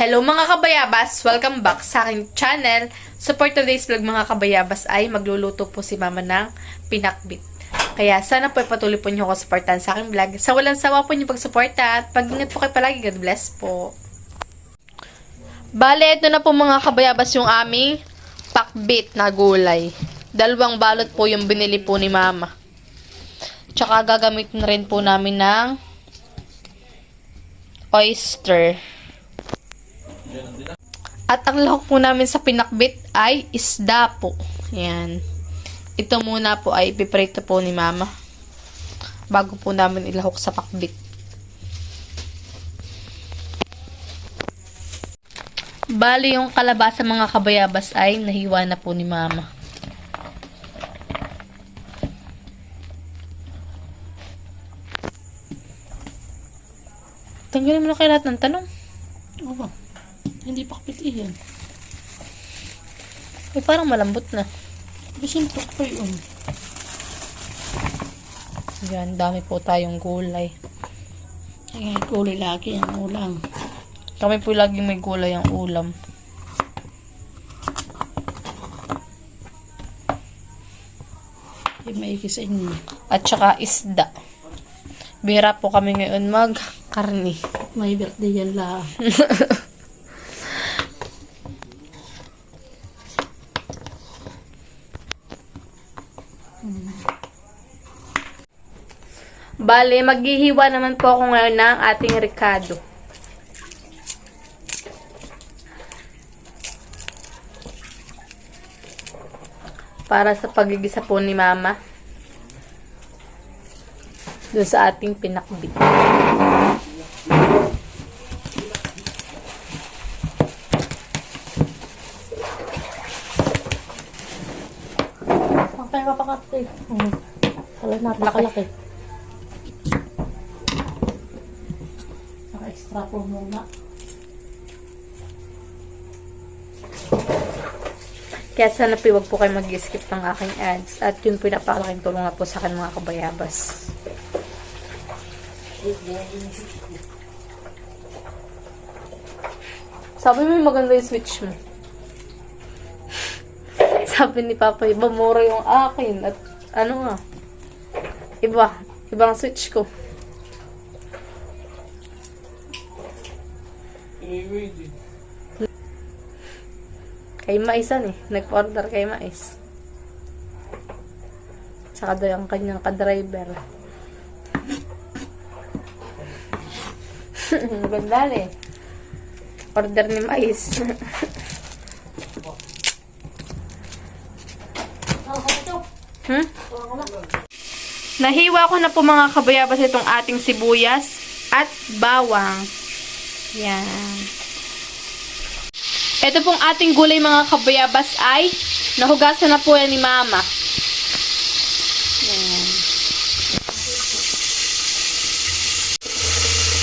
Hello mga kabayabas! Welcome back sa aking channel. So for today's vlog mga kabayabas ay magluluto po si mama ng pinakbit. Kaya sana po ipatuloy po niyo ako supportan sa aking vlog. Sa walang sawa po niyo pagsuporta at pag-ingat po kayo palagi. God bless po. Bale, ito na po mga kabayabas yung aming pakbit na gulay. 2 balot po yung binili po ni mama. Tsaka gagamitin rin po namin ng oyster. At ang lahok po namin sa pinakbit ay isda po. Ayan. Ito muna po ay piprito po ni mama. Bago po namin ilahok sa pakbit. Bali yung kalabasa mga kabayabas ay nahiwa na po ni mama. Tanggalin mo na kayo lahat ng talong. Oo. Hindi pa kapit iyan. Ay, parang malambot na. Bisintok pa yun. Yan, dami po tayong gulay. Ay, kulay lagi ang ulam. Kami po laging may gulay ang ulam. Ay, maigi sa inyo. At saka isda. Bira po kami ngayon mag-karni. May birthday yan la. Bale, maghihiwa naman po ako ngayon ng ating ricado. Para sa pagigisa po ni mama. Doon sa ating pinakbit. Pantay ka pa kapit. Kala napakalaki. Naka-extra po muna. Kaya sana po wag po kayo mag-skip ng aking ads. At yun po napakalaking tulong na po sa akin mga kabayabas. Sabi mo maganda yung switch mo. Sabi ni Papa, iba mura yung akin. At ano nga, ibang switch ko. Kay Maisan nag-order kay Mais. Saka daw ang kanyang ka-driver. Ganda order ni Mais. Nahiwa ko na po mga kabayabas itong ating sibuyas at bawang. Yan. Ito pong ating gulay mga kabayabas ay nahugasan na po yan ni mama. Yan.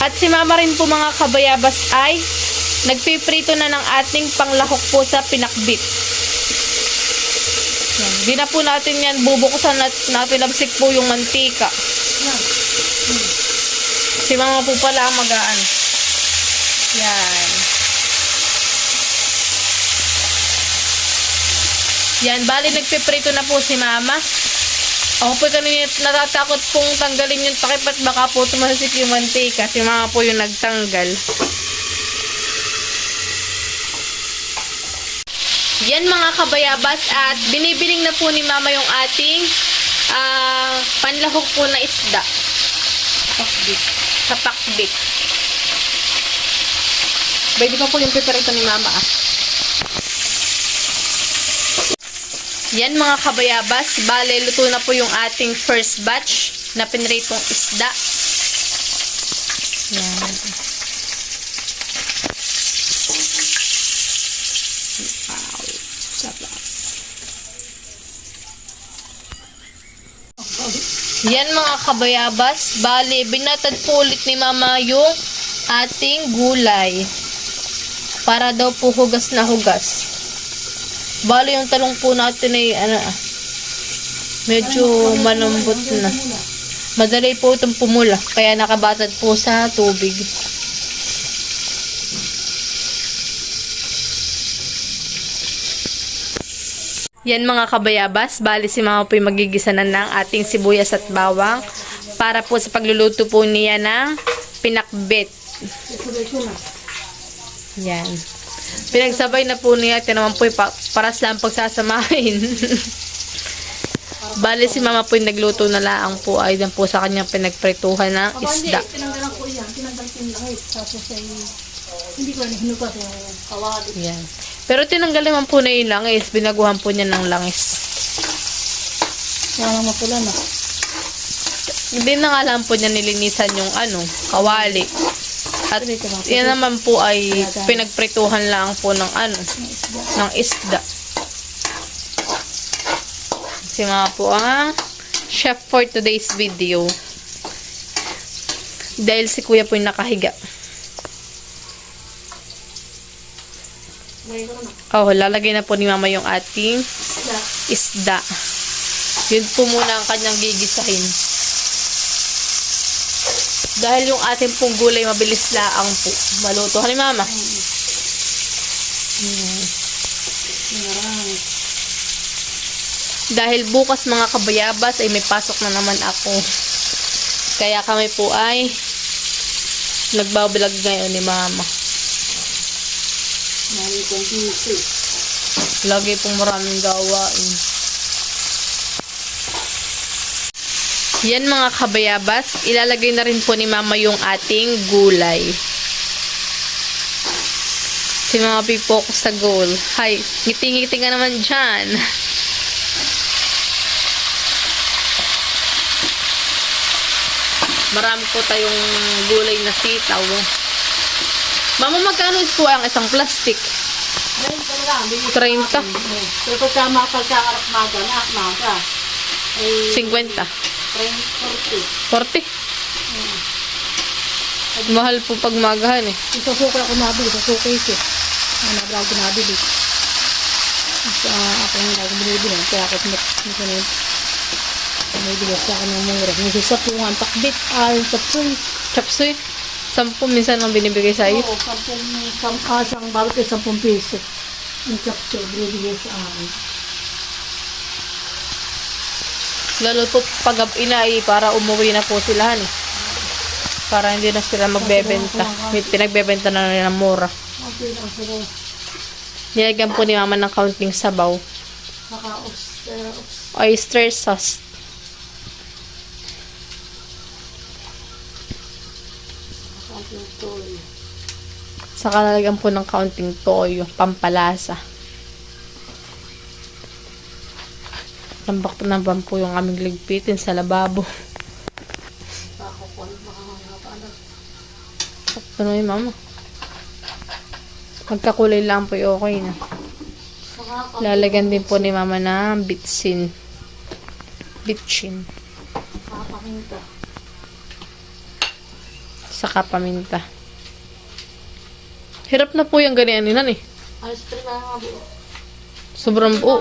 At si mama rin po mga kabayabas ay nagpiprito na ng ating panglahok po sa pinakbit. Yan. Di na po natin yan bubuksan at napilabsik po yung mantika. Si mama po pala ang magaan. Yan. Yan, bali nagpiprito na po si mama. Ako po kanina natatakot pong tanggalin yung takip at baka po tumasik yung mantika. Si mama po yung nagtanggal. Yan mga kabayabas at binibiling na po ni mama yung ating panlahok po na isda. Pakbit. Sa pakbit. Pwede pa po yung piperito ni mama Yan mga kabayabas, bale luto na po yung ating first batch na pinritong isda. Yan. Wow, sarap. Yan mga kabayabas, bale binatad po ulit ni mama yung ating gulay. Para daw po hugas na hugas. Bali yung talong po natin ay medyo malambot na. Madali po itong pumula. Kaya nakabatad po sa tubig. Yan mga kabayabas, bali si mama po yung magigisa na ng ating sibuyas at bawang para po sa pagluluto po niya ng pinakbet. Isabay ko na. Yan. Pinagsabay na po niya, ito naman po yung paras lang pagsasamahin. Bali si mama po yung nagluto na laang po ay dan po sa kanyang pinagprituhan ng isda. Tinanggalan ko yan. Tinanggal ko yung langis. Tapos ay hindi ko na hinugas yung kawali. Yan. Pero tinanggal naman po na yung langis, binaguhan po niya ng langis. Kaya lang mapula na. Hindi na nga lang po niya nilinisan yung kawali. At yan naman po ay pinagprituhan lang po ng ng isda. Si mama po ang chef for today's video. Dahil si kuya po yung nakahiga. Ngayon ko na. Oh, lalagay na po ni mama yung ating isda. Yun po muna ang kanyang gigisahin. Dahil yung ating pong gulay mabilis laang po maluto. Hani mama? Dahil bukas mga kabayabas ay may pasok na naman ako. Kaya kami po ay nagbablog ngayon ni mama. Mali kong busy. Lagi pong maraming gawain. Yan mga kabayabas, ilalagay na rin po ni mama yung ating gulay. Si mama pipokus sa goal. Hi, ngiti-ngiti ka naman dyan. Marami po tayong gulay na sitaw. Mama, magkano po ang isang plastic? Ngayon ko lang. 30. Pero pagkakarap maga na, maga. Ay, 50. 40. 40. Mahal po pag magahan eh. Isusuka ako nabili sa suitcase eh. Nabili ako nabili. Sa ako yung lagi binibili. Kaya ako binibili sa akin ng mura. May sapungan, takbit, tapsoy. Chapsuy. 10 minsan lang binibigay sa iyo. Oo, 10 isang balot ay 10 piso. Yung tapsoy, binibili sa akin. Lalo po pag inay para umuwi na po sila eh. Para hindi na sila magbebenta. May pinagbebenta na nila ng mura. Okay lang sila. Nilagyan po ni mama ng kaunting sabaw. Saka Oyster sauce. Saka lalagyan po ng kaunting toyo, pampalasa. Tambak naman po yung aming ligpitin sa lababo. Ano yung mama? Magkakulay lang po yung okay na. Lalagyan din po ni mama ng bitsin. Bitchin. paminta. Saka paminta. Hirap na po yung ganyan ninan eh. Ayos pa rin nga buo. Sobrang buo.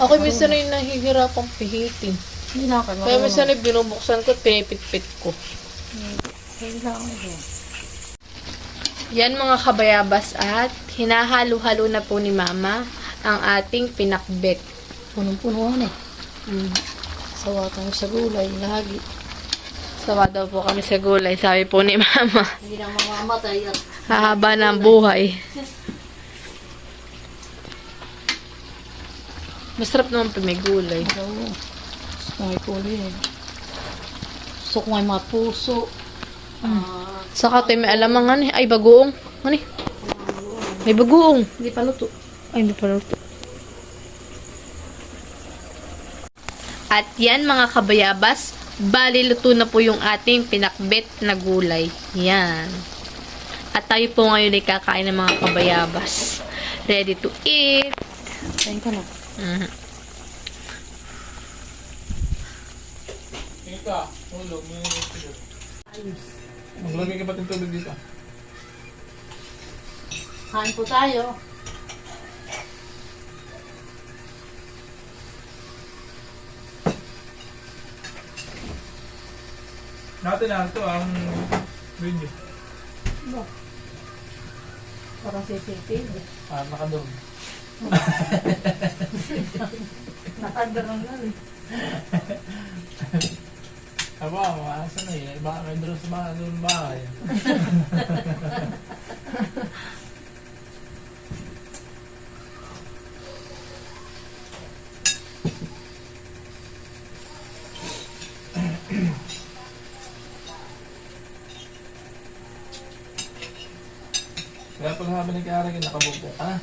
Ako minsan ay nahihirapang pihitin. Hindi na ako. Kaya minsan ay binubuksan ko at pinipit-pit ko. Yan mga kabayabas at hinahalo-halo na po ni mama ang ating pinakbet. Punong-puno eh. Sawa tayo sa gulay, lagi. Sawa daw po kami sa gulay, sabi po ni mama. Hindi na mamamatay at Hahaba ng buhay. Masarap naman po may gulay. oo. Gusto ko may kulay eh. Gusto ko may mga puso. Saka tayo may alamangan eh. Ay, bagoong. Ano eh? May bagoong. Hindi pa luto. Ay, hindi pa luto. At yan mga kabayabas, bali luto na po yung ating pinakbet na gulay. Yan. At tayo po ngayon ay kakain ng mga kabayabas. Ready to eat. Kain ka na. Ika, hulog mo yung ito. Maglamig ka ba ng tubig dito? Kain po tayo. Natin na ito ang video. Parang CCTV. Nakadong. Nakadarang na eh. Aba, maasa na eh. May drone sa bahay. Kaya pag sabi ni Kiara, nakabukbuk ka na.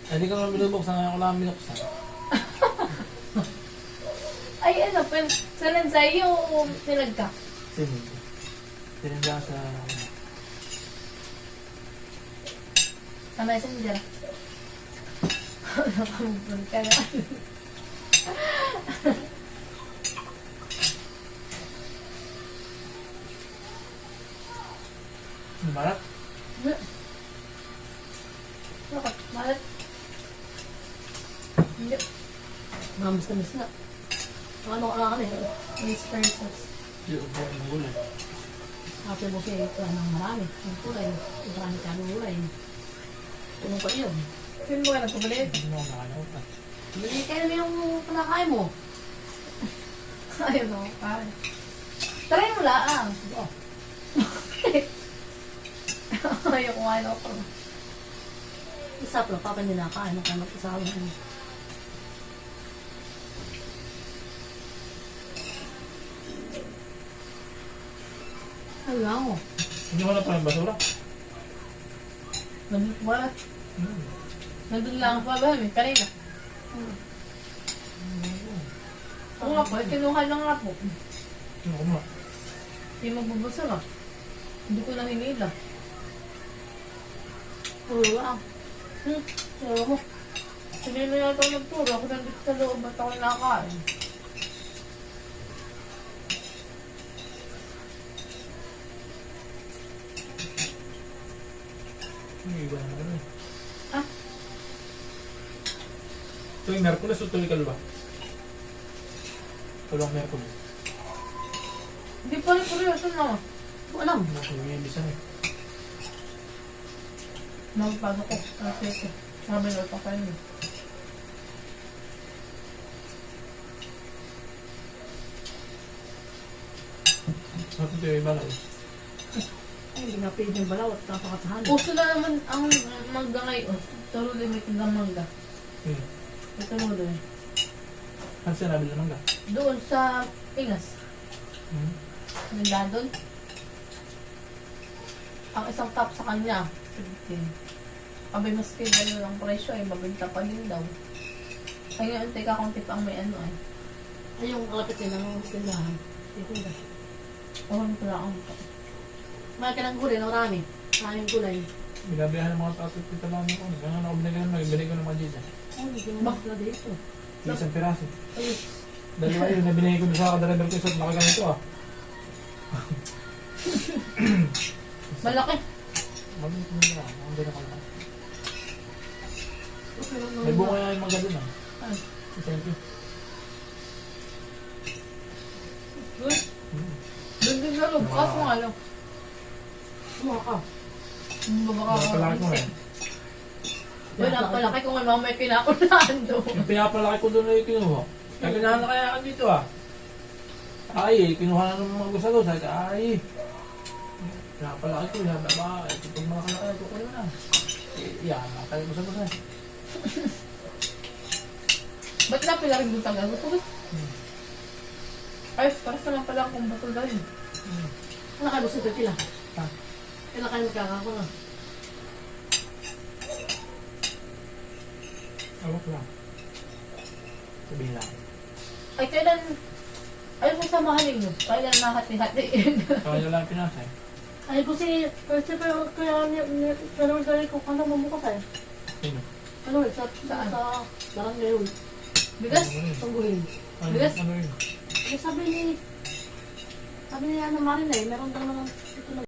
Hindi ko naman binubuksan, ngayon ko lang binuksan. Ay, ano, sa lansay yung tinagka. Sinig. Tinanda sa... Sa messenger. Nakamupon ka na. Marat? Bakit? Malat? Hindi. Mamis na. Ano eh. Mr. Sauce. Yung po ang gulay. Ate mo siya ito ng marami. Ang kulay. Marami ka ng kulay. Tunong pa yun. Sino mo ka nagpabalik? Hindi mo ako nakalimutan. Hindi kayo naman yung pinakain mo. Ayun o, parang. Try mo lang. Oh, Ayaw ko nga ako. Isa pa, papa niya nakain. Ang kamat isawa niya. Ayaw. hindi mo na pa ng basura? Wala. Nandun lang ako ba? Kanina. Oo nga po, kinuha lang nga po. Ano ko mo? Hindi magbubasa nga. Hindi ko nang hinila. Wala. Oo mo. Hindi na yata ako nagturo. Ako nandito sa loob at ako nakain. Hindi iba naman ano eh. Ah? Tuwing Merkulis o tuwing Kalba? Tuwing Merkulis. Hindi pa rin seryoso na. Alam. May ibisan eh. Magpago ko. Kasi ito. Sabi na ito kayo. Sabi ito yung iba lang eh. Ay, hindi nga pwede yung balaw at kapakatahan. Puso na naman ang mangga ngayon. Tuloy may tindang mangga. Ito mo doon. Ano sinabi lang nga? Doon sa Pinas. Nanda doon. Ang isang cup sa kanya. 15. Abay mas kaya ang presyo ay mabenta pa din daw. Ay ngayon, teka kung tip ang may ano ay. Ay, yung kalapit nila ng tindahan. Ito ba? Oh, ano pala ang Mahal ka ng gulay, marami. Maraming gulay. Binabihan ng mga tatot kita lang ako. Ganyan ako binigyan ng binigyan ko ng mga jisa. Ay, hindi mo makla dito. Isang piraso. Ay, Dalawa yun na binigay ko doon sa kadaliver ko sa nakaganito ah. malaki. Mabalik mo na. Ang ganda ka lang. okay lang May naman. bunga nga yung mga doon ah. Ay, Thank you. good. Doon din sa loob. Kaso nga lang. Kumuha ka. Baka Napalaki mo eh. Wala palaki kung ano may kinaunahan doon. Yung pinapalaki ko doon na yung kinuha. Kaya kinahan na kaya ka dito ah. Ay, kinuha na ng mga gusto ko. Sabi ka, ay. Pinapalaki ko. Sabi ba, ito pag mga kalaki, kukuha na. Yan, nakakaya ko sa gusto. Ba't na pila rin doon tagal? Gusto ko. Ay, parang naman pala kung bato dahil. Ano ka gusto kila? Ha? Kailan kayo magkakako na? Awak lang. Sabihin lang. Ay, kailan... Ay, kung samahalin nyo. Kailan nahati-hatiin. Kaya lang pinasay. Ay, kasi, kasi kaya pero dahil ko kano mamukas eh. Sino? Ano eh, Saan? sa barangay yun. Bigas? Tungguhin. Ano, Bigas? ano yun? Sabi ni ano Marina eh, meron daw naman ito na